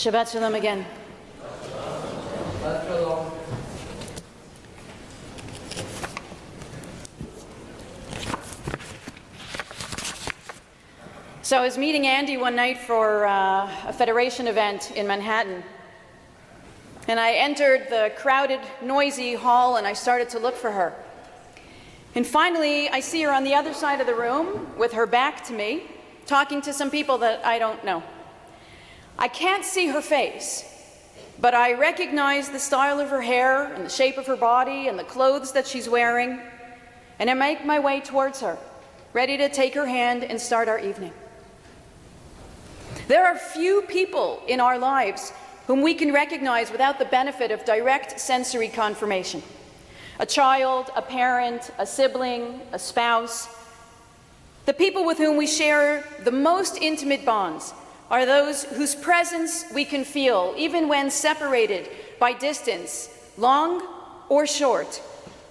Shabbat Shalom again. Shabbat Shalom. So I was meeting Andy one night for a Federation event in Manhattan. And I entered the crowded, noisy hall and I started to look for her. And finally, I see her on the other side of the room with her back to me, talking to some people that I don't know. I can't see her face, but I recognize the style of her hair and the shape of her body and the clothes that she's wearing. And I make my way towards her, ready to take her hand and start our evening. There are few people in our lives whom we can recognize without the benefit of direct sensory confirmation. A child, a parent, a sibling, a spouse. The people with whom we share the most intimate bonds are those whose presence we can feel, even when separated by distance, long or short,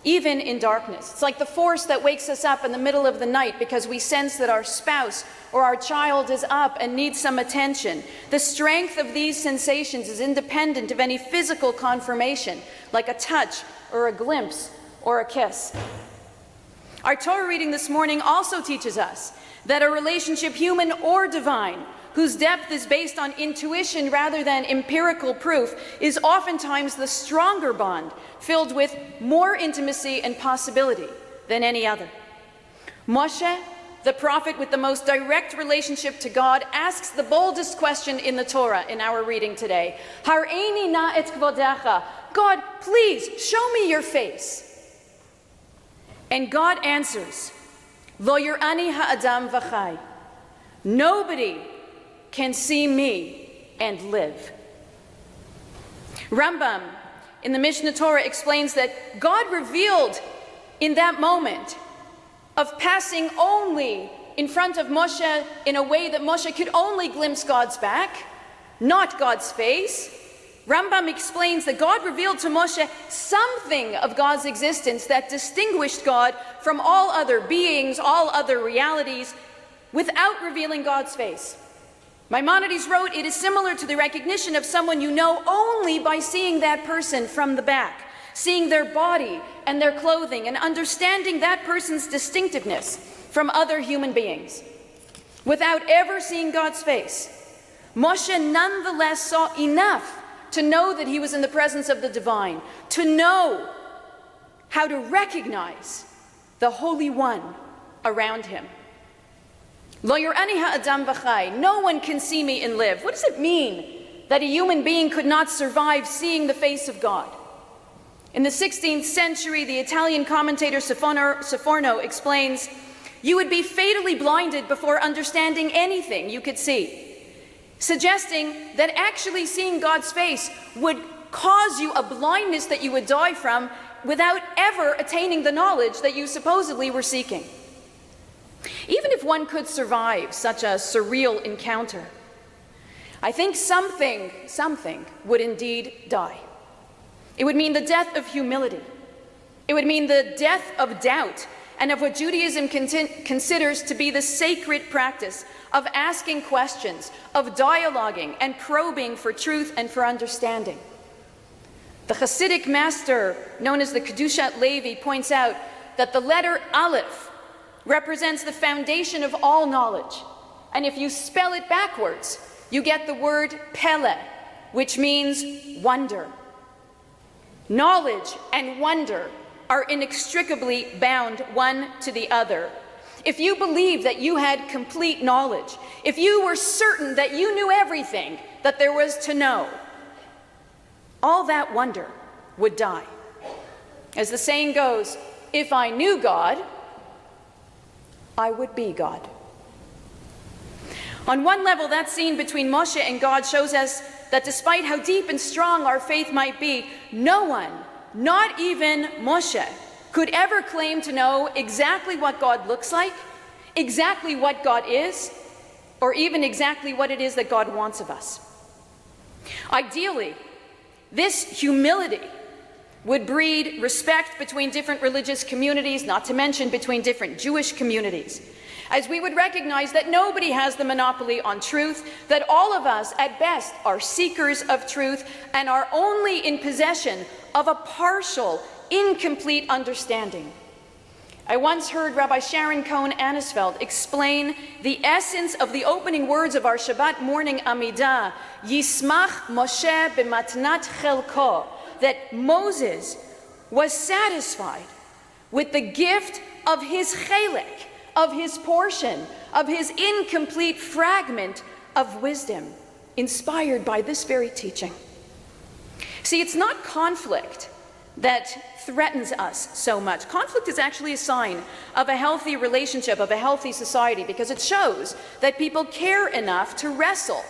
even in darkness. It's like the force that wakes us up in the middle of the night because we sense that our spouse or our child is up and needs some attention. The strength of these sensations is independent of any physical confirmation, like a touch or a glimpse or a kiss. Our Torah reading this morning also teaches us that a relationship, human or divine, whose depth is based on intuition rather than empirical proof, is oftentimes the stronger bond, filled with more intimacy and possibility than any other. Moshe, the prophet with the most direct relationship to God, asks the boldest question in the Torah in our reading today. Hareini na et kvodecha. God, please show me your face. And God answers, Lo yirani ha'adam v'chai. Nobody can see me and live. Rambam in the Mishnah Torah explains that God revealed in that moment of passing only in front of Moshe in a way that Moshe could only glimpse God's back, not God's face. Rambam explains that God revealed to Moshe something of God's existence that distinguished God from all other beings, all other realities, without revealing God's face. Maimonides wrote, it is similar to the recognition of someone you know only by seeing that person from the back, seeing their body and their clothing, and understanding that person's distinctiveness from other human beings, without ever seeing God's face. Moshe nonetheless saw enough to know that he was in the presence of the divine, to know how to recognize the Holy One around him. Lo yirani ha'adam v'chai. No one can see me and live. What does it mean that a human being could not survive seeing the face of God? In the 16th century, the Italian commentator Sforno explains, you would be fatally blinded before understanding anything you could see, suggesting that actually seeing God's face would cause you a blindness that you would die from without ever attaining the knowledge that you supposedly were seeking. Even if one could survive such a surreal encounter, I think something would indeed die. It would mean the death of humility. It would mean the death of doubt and of what Judaism considers to be the sacred practice of asking questions, of dialoguing and probing for truth and for understanding. The Hasidic master, known as the Kedushat Levi, points out that the letter Aleph represents the foundation of all knowledge. And if you spell it backwards, you get the word Pele, which means wonder. Knowledge and wonder are inextricably bound one to the other. If you believed that you had complete knowledge, if you were certain that you knew everything that there was to know, all that wonder would die. As the saying goes, if I knew God, I would be God. On one level, that scene between Moshe and God shows us that despite how deep and strong our faith might be, no one, not even Moshe, could ever claim to know exactly what God looks like, exactly what God is, or even exactly what it is that God wants of us. Ideally, this humility would breed respect between different religious communities, not to mention between different Jewish communities, as we would recognize that nobody has the monopoly on truth, that all of us at best are seekers of truth and are only in possession of a partial, incomplete understanding. I once heard Rabbi Sharon Cohen Anisfeld explain the essence of the opening words of our Shabbat morning Amidah, Yismach Moshe b'matnat chelko, that Moses was satisfied with the gift of his chelek, of his portion, of his incomplete fragment of wisdom, inspired by this very teaching. See, it's not conflict that threatens us so much. Conflict is actually a sign of a healthy relationship, of a healthy society, because it shows that people care enough to wrestle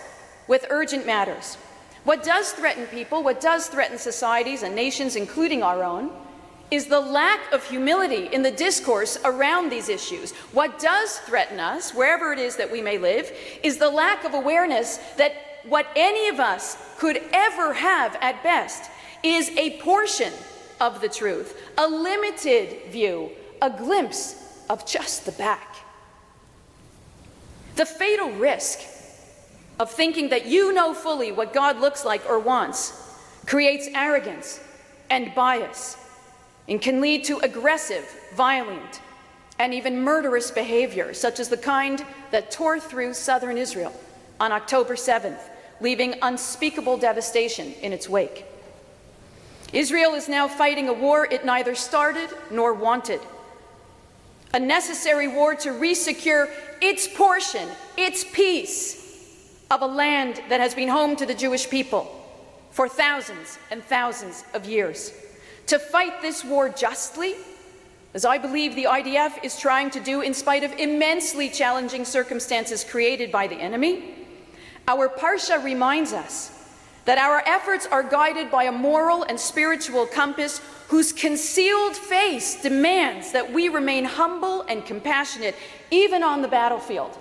with urgent matters. What does threaten people, what does threaten societies and nations, including our own, is the lack of humility in the discourse around these issues. What does threaten us, wherever it is that we may live, is the lack of awareness that what any of us could ever have at best is a portion of the truth, a limited view, a glimpse of just the back. The fatal risk of thinking that you know fully what God looks like or wants creates arrogance and bias and can lead to aggressive, violent, and even murderous behavior, such as the kind that tore through southern Israel on October 7th, leaving unspeakable devastation in its wake. Israel is now fighting a war it neither started nor wanted. A necessary war to resecure its portion, its piece of a land that has been home to the Jewish people for thousands and thousands of years. To fight this war justly, as I believe the IDF is trying to do in spite of immensely challenging circumstances created by the enemy, our Parsha reminds us that our efforts are guided by a moral and spiritual compass whose concealed face demands that we remain humble and compassionate even on the battlefield,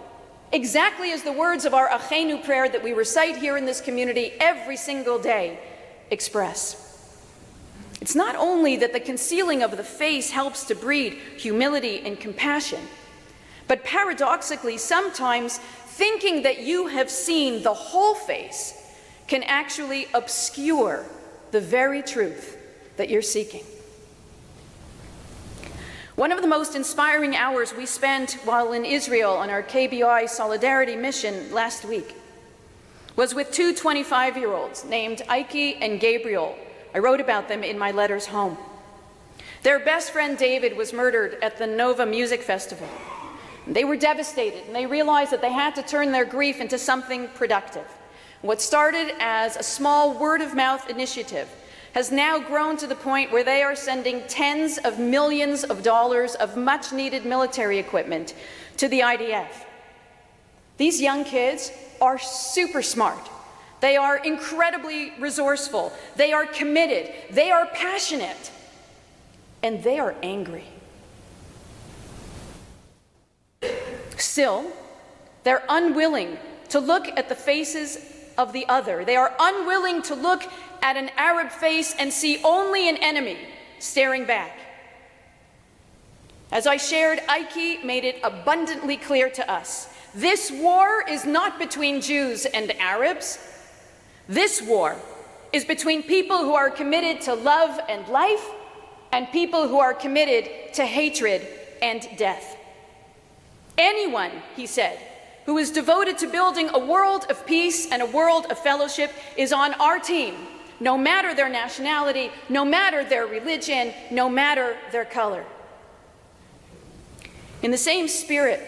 exactly as the words of our Achenu prayer that we recite here in this community every single day express. It's not only that the concealing of the face helps to breed humility and compassion, but paradoxically, sometimes thinking that you have seen the whole face can actually obscure the very truth that you're seeking. One of the most inspiring hours we spent while in Israel on our KBI Solidarity mission last week was with two 25-year-olds named Ike and Gabriel. I wrote about them in my letters home. Their best friend David was murdered at the Nova Music Festival. They were devastated, and they realized that they had to turn their grief into something productive. What started as a small word-of-mouth initiative has now grown to the point where they are sending tens of millions of dollars of much-needed military equipment to the IDF. These young kids are super smart. They are incredibly resourceful. They are committed. They are passionate. And they are angry. Still, they're unwilling to look at the faces of the other. They are unwilling to look at an Arab face and see only an enemy staring back. As I shared, Ike made it abundantly clear to us, this war is not between Jews and Arabs. This war is between people who are committed to love and life and people who are committed to hatred and death. Anyone, he said, who is devoted to building a world of peace and a world of fellowship is on our team, no matter their nationality, no matter their religion, no matter their color. In the same spirit,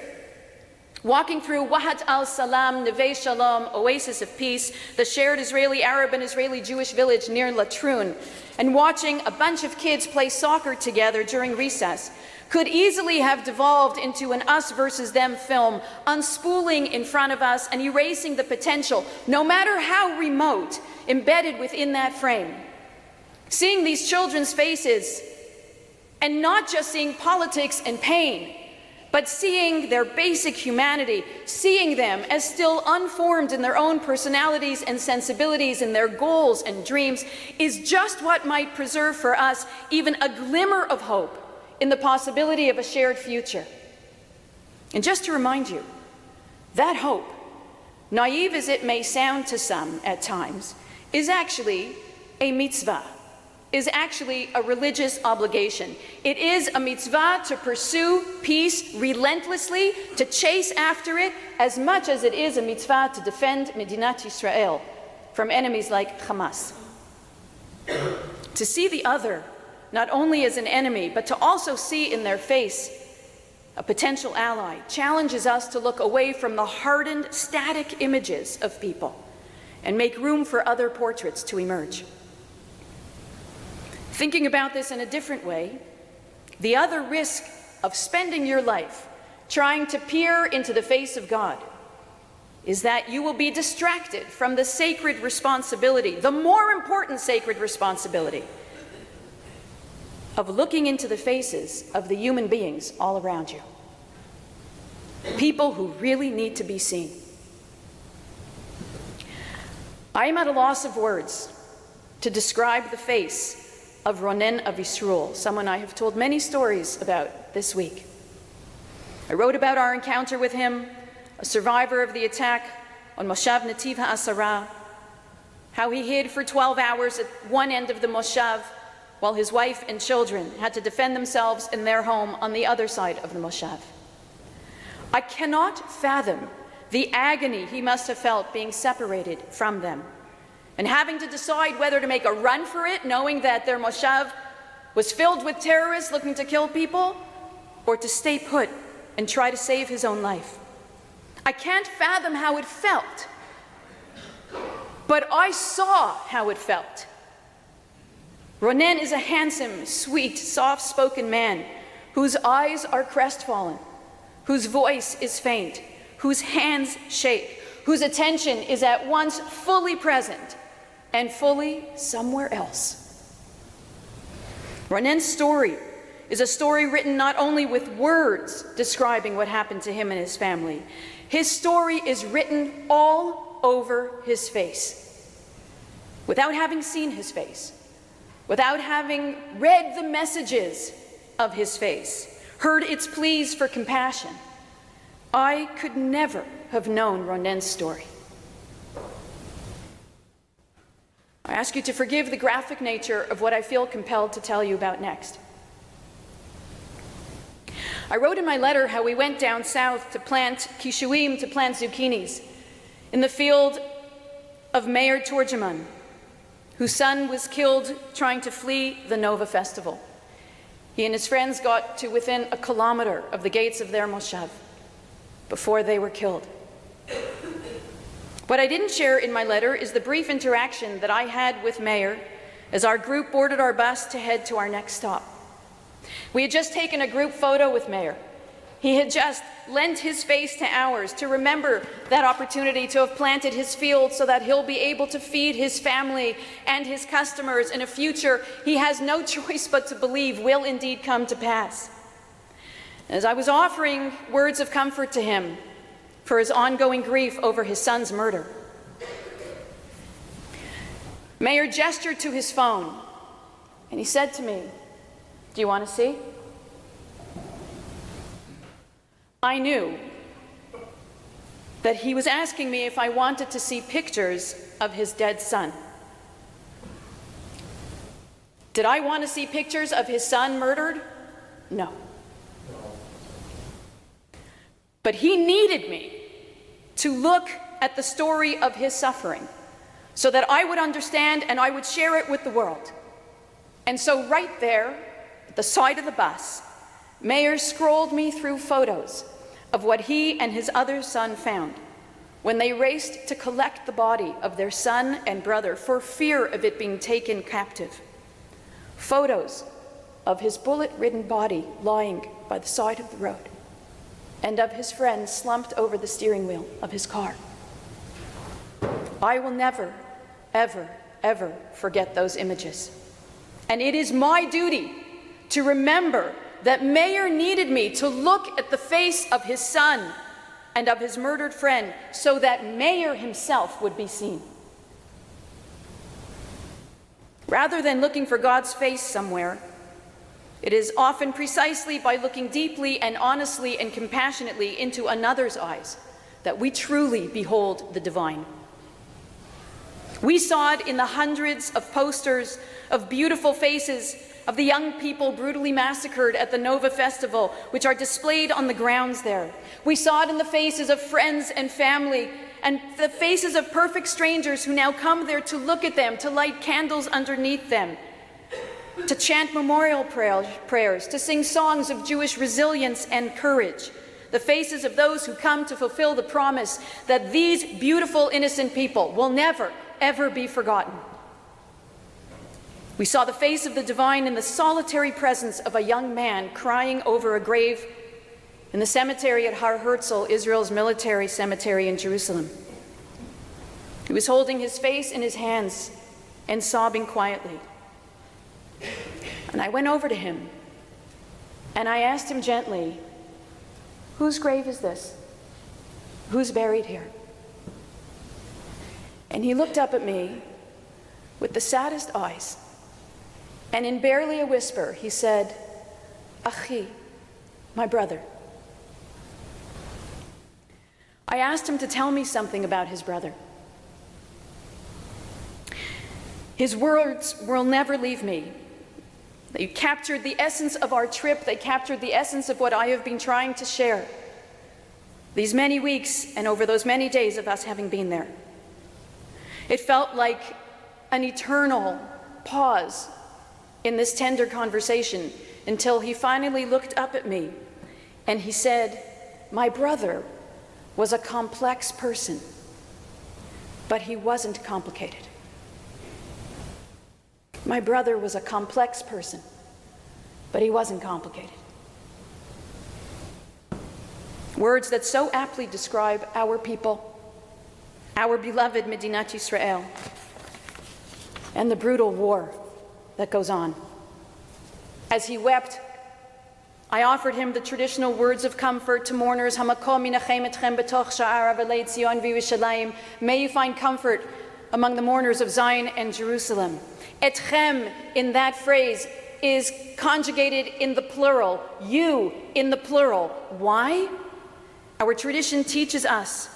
walking through Wahat al-Salam, Neve Shalom, Oasis of Peace, the shared Israeli-Arab and Israeli-Jewish village near Latrun, and watching a bunch of kids play soccer together during recess, could easily have devolved into an us versus them film, unspooling in front of us and erasing the potential, no matter how remote, embedded within that frame. Seeing these children's faces, and not just seeing politics and pain, but seeing their basic humanity, seeing them as still unformed in their own personalities and sensibilities and their goals and dreams, is just what might preserve for us even a glimmer of hope in the possibility of a shared future. And just to remind you, that hope, naive as it may sound to some at times, is actually a mitzvah, is actually a religious obligation. It is a mitzvah to pursue peace relentlessly, to chase after it, as much as it is a mitzvah to defend Medinat Yisrael from enemies like Hamas. To see the other not only as an enemy, but to also see in their face a potential ally, challenges us to look away from the hardened, static images of people and make room for other portraits to emerge. Thinking about this in a different way, the other risk of spending your life trying to peer into the face of God is that you will be distracted from the sacred responsibility, the more important sacred responsibility, of looking into the faces of the human beings all around you. People who really need to be seen. I am at a loss of words to describe the face of Ronen of Yisroel, someone I have told many stories about this week. I wrote about our encounter with him, a survivor of the attack on Moshav Nativ HaAsara, how he hid for 12 hours at one end of the Moshav while his wife and children had to defend themselves in their home on the other side of the Moshav. I cannot fathom the agony he must have felt being separated from them and having to decide whether to make a run for it, knowing that their Moshav was filled with terrorists looking to kill people, or to stay put and try to save his own life. I can't fathom how it felt, but I saw how it felt. Ronen is a handsome, sweet, soft-spoken man whose eyes are crestfallen, whose voice is faint, whose hands shake, whose attention is at once fully present and fully somewhere else. Ronen's story is a story written not only with words describing what happened to him and his family. His story is written all over his face. Without having seen his face, without having read the messages of his face, heard its pleas for compassion, I could never have known Ronen's story. I ask you to forgive the graphic nature of what I feel compelled to tell you about next. I wrote in my letter how we went down south to plant kishuim, to plant zucchinis, in the field of Meir Turgeman, whose son was killed trying to flee the Nova Festival. He and his friends got to within a kilometer of the gates of their moshav before they were killed. What I didn't share in my letter is the brief interaction that I had with Meir as our group boarded our bus to head to our next stop. We had just taken a group photo with Meir. He had just lent his face to ours to remember that opportunity to have planted his field so that he'll be able to feed his family and his customers in a future he has no choice but to believe will indeed come to pass. As I was offering words of comfort to him for his ongoing grief over his son's murder, Meir gestured to his phone and he said to me, "Do you want to see?" I knew that he was asking me if I wanted to see pictures of his dead son. Did I want to see pictures of his son murdered? No. But he needed me to look at the story of his suffering so that I would understand and I would share it with the world. And so right there, at the side of the bus, Meir scrolled me through photos of what he and his other son found when they raced to collect the body of their son and brother for fear of it being taken captive. Photos of his bullet-ridden body lying by the side of the road, and of his friend slumped over the steering wheel of his car. I will never, ever, ever forget those images. And it is my duty to remember that Meir needed me to look at the face of his son and of his murdered friend so that Meir himself would be seen. Rather than looking for God's face somewhere, it is often precisely by looking deeply and honestly and compassionately into another's eyes that we truly behold the divine. We saw it in the hundreds of posters of beautiful faces of the young people brutally massacred at the Nova Festival, which are displayed on the grounds there. We saw it in the faces of friends and family, and the faces of perfect strangers who now come there to look at them, to light candles underneath them, to chant memorial prayers, to sing songs of Jewish resilience and courage. The faces of those who come to fulfill the promise that these beautiful, innocent people will never, ever be forgotten. We saw the face of the divine in the solitary presence of a young man crying over a grave in the cemetery at Har Herzl, Israel's military cemetery in Jerusalem. He was holding his face in his hands and sobbing quietly. And I went over to him and I asked him gently, "Whose grave is this? Who's buried here?" And he looked up at me with the saddest eyes, and in barely a whisper, he said, "Achi, my brother." I asked him to tell me something about his brother. His words will never leave me. They captured the essence of our trip. They captured the essence of what I have been trying to share these many weeks and over those many days of us having been there. It felt like an eternal pause in this tender conversation until he finally looked up at me and he said, "My brother was a complex person, but he wasn't complicated." My brother was a complex person, but he wasn't complicated. Words that so aptly describe our people, our beloved Medinat Yisrael, and the brutal war that goes on. As he wept, I offered him the traditional words of comfort to mourners, "Hamakom yinachem etchem betoch sha'ar avalei Tzion v'Yerushalayim." May you find comfort among the mourners of Zion and Jerusalem. Etchem in that phrase is conjugated in the plural, you in the plural. Why? Our tradition teaches us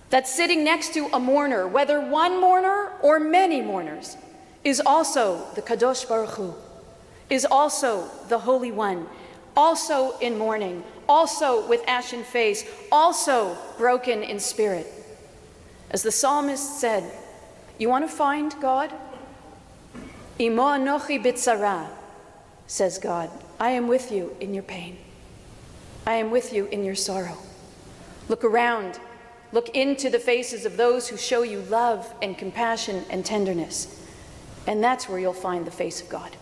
that sitting next to a mourner, whether one mourner or many mourners, is also the Kadosh Baruch Hu, is also the Holy One, also in mourning, also with ashen face, also broken in spirit. As the psalmist said, you want to find God? Imo anochi bitzara, says God. I am with you in your pain. I am with you in your sorrow. Look around. Look into the faces of those who show you love and compassion and tenderness. And that's where you'll find the face of God.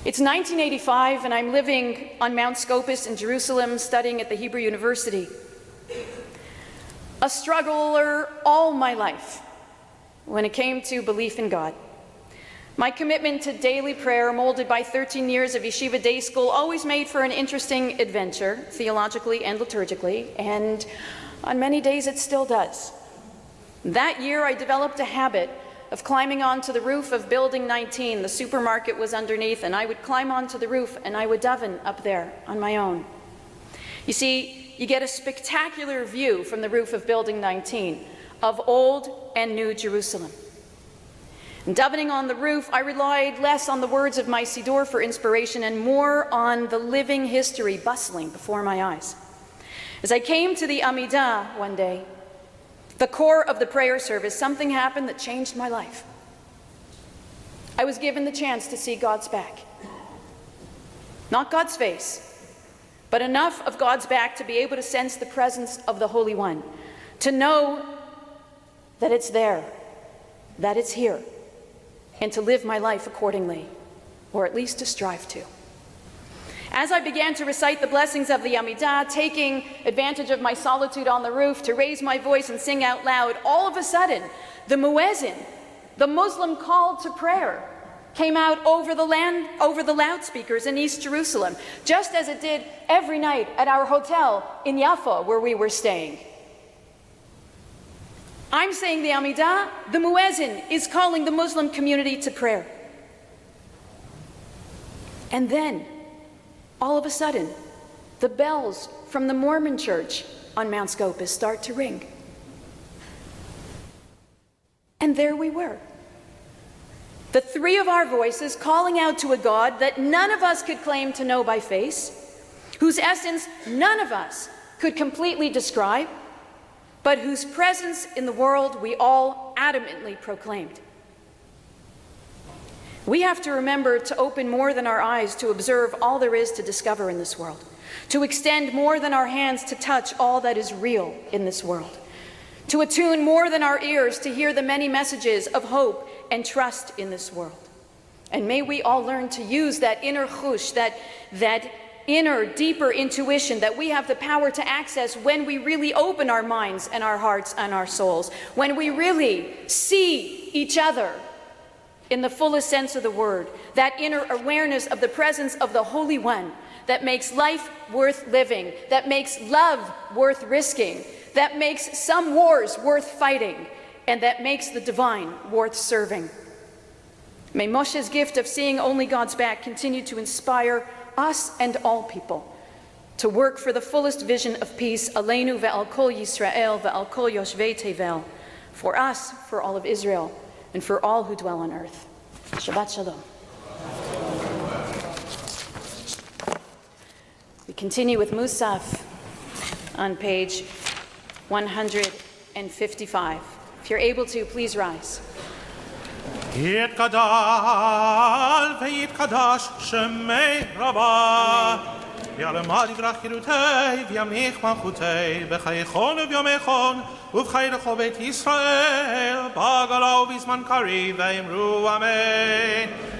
It's 1985 and I'm living on Mount Scopus in Jerusalem, studying at the Hebrew University. A struggler all my life when it came to belief in God. My commitment to daily prayer, molded by 13 years of yeshiva day school, always made for an interesting adventure, theologically and liturgically, and on many days it still does. That year I developed a habit of climbing onto the roof of Building 19. The supermarket was underneath, and I would climb onto the roof and I would daven up there on my own. You see, you get a spectacular view from the roof of Building 19 of old and new Jerusalem. And davening on the roof, I relied less on the words of my Siddur for inspiration and more on the living history bustling before my eyes. As I came to the Amidah one day, the core of the prayer service, something happened that changed my life. I was given the chance to see God's back. Not God's face, but enough of God's back to be able to sense the presence of the Holy One, to know that it's there, that it's here, and to live my life accordingly, or at least to strive to. As I began to recite the blessings of the Amidah, taking advantage of my solitude on the roof to raise my voice and sing out loud, all of a sudden, the muezzin, the Muslim call to prayer, came out over the loudspeakers in East Jerusalem, just as it did every night at our hotel in Yaffo where we were staying. I'm saying the Amidah, the Muezzin is calling the Muslim community to prayer. And then, all of a sudden, the bells from the Mormon church on Mount Scopus start to ring. And there we were. The three of our voices calling out to a God that none of us could claim to know by face, whose essence none of us could completely describe, but whose presence in the world we all adamantly proclaimed. We have to remember to open more than our eyes to observe all there is to discover in this world, to extend more than our hands to touch all that is real in this world, to attune more than our ears to hear the many messages of hope and trust in this world. And may we all learn to use that inner chush, that inner, deeper intuition that we have the power to access when we really open our minds and our hearts and our souls, when we really see each other in the fullest sense of the word, that inner awareness of the presence of the Holy One that makes life worth living, that makes love worth risking, that makes some wars worth fighting, and that makes the divine worth serving. May Moshe's gift of seeing only God's back continue to inspire us and all people to work for the fullest vision of peace, Aleinu ve'al kol Yisrael ve'al kol yoshvei tevel, for us, for all of Israel, and for all who dwell on earth. Shabbat Shalom. We continue with Musaf on page 155. If you're able to, please rise. יתקדל ויתקדש שמי רבה ירמד יברח חירותי וימליך מלכותי בחייכון וביומייכון ובחיי לכל בית ישראל בגלה ובזמן קריב ואמרו אמן